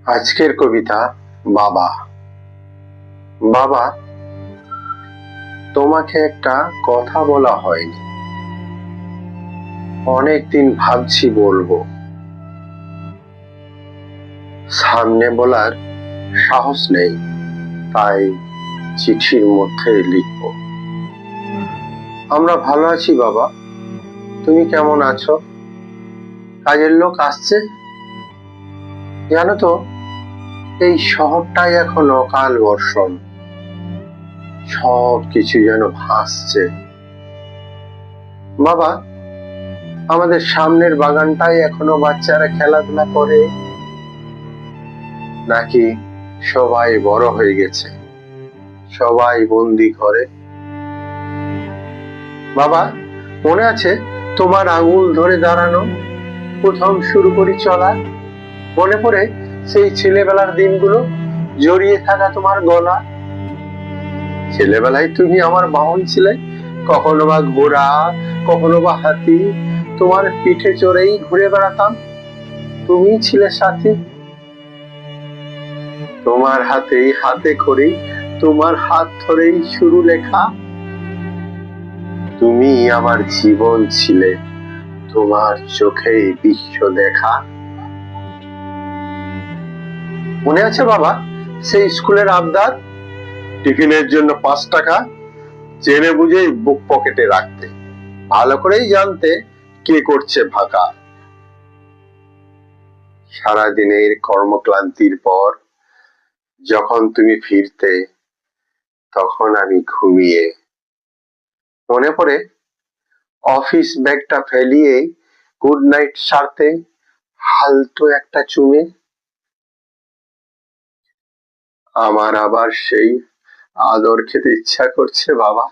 আজকের কবিতা বাবা। বাবা, তোমাকে একটা কথা বলা হয়নি, অনেকদিন ভাবছি বলবো, সামনে বলার সাহস নেই, তাই চিঠির মধ্যে লিখবো। আমরা ভালো আছি বাবা, তুমি কেমন আছো? কাজের লোক আসছে? জানো তো, এই শহরটাই এখন অকাল বর্ষণ, সব কিছু যেন ভাসছে। বাবা, আমাদের সামনের বাগানটাই এখনো বাচ্চারা খেলাধুলা করে, নাকি সবাই বড় হয়ে গেছে, সবাই বন্দি করে? বাবা, মনে আছে তোমার আঙুল ধরে দাঁড়ানো, প্রথম শুরু করি চলা? মনে পড়ে সেই ছেলেবেলার দিনগুলো, জড়িয়ে থাকা তোমার গলা? ছেলেবেলায় তুমি আমার বাহন ছিলে, কখনো বা ঘোড়া, কখনো বা হাতি, তোমার পিঠে চড়েই ঘুরে বেড়াতাম, তুমি ছিলে সাথী। তোমার হাতেই হাতে করি, তোমার হাত ধরেই শুরু লেখা। তুমি আমার জীবন ছিলে, তোমার চোখেই বিশ্ব দেখা। মনে আছে বাবা সেই স্কুলের আবদার, টিফিনের জন্য 5 টাকা, জেনে বুঝেই বুক পকেটে রাখতে, ভালো করেই জানতে কে করছে ভাকা। সারাদিনের কর্মক্লান্তির পর যখন তুমি ফিরতে, তখন আমি ঘুমিয়ে। মনে পড়ে অফিস ব্যাগটা ফেলিয়ে গুড নাইট সারতে, হালতো একটা চুমে। আমার আবার সেই আদর খেতে ইচ্ছা করছে বাবা,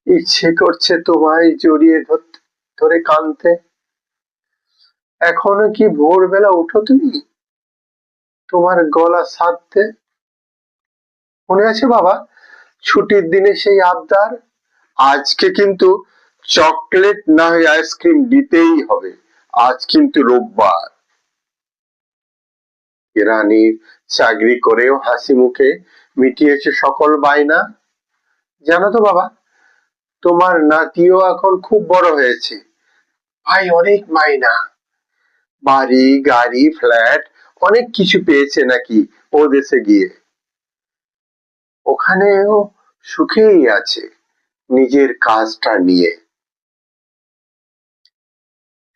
ইচ্ছে করছে তোমায় জড়িয়ে ধরে কাঁদতে। এখনো কি ভোরবেলা উঠো তুমি তোমার গলা সাধতে? মনে আছে বাবা ছুটির দিনে সেই আবদার, আজকে কিন্তু চকলেট না হয়ে আইসক্রিম দিতেই হবে, আজ কিন্তু রোববার। কেরানির চাকরি করেও হাসি মুখে মিটিয়েছে সকল বায়না। জানো তো বাবা, তোমার নাতিও এখন খুব বড় হয়েছে, ভাই অনেক মাইনা, বাড়ি গাড়ি ফ্ল্যাট অনেক কিছু পেয়েছে নাকি ও দেশে গিয়ে। ওখানেও সুখেই আছে নিজের কাজটা নিয়ে।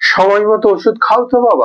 সময় মতো ওষুধ খাও তো বাবা,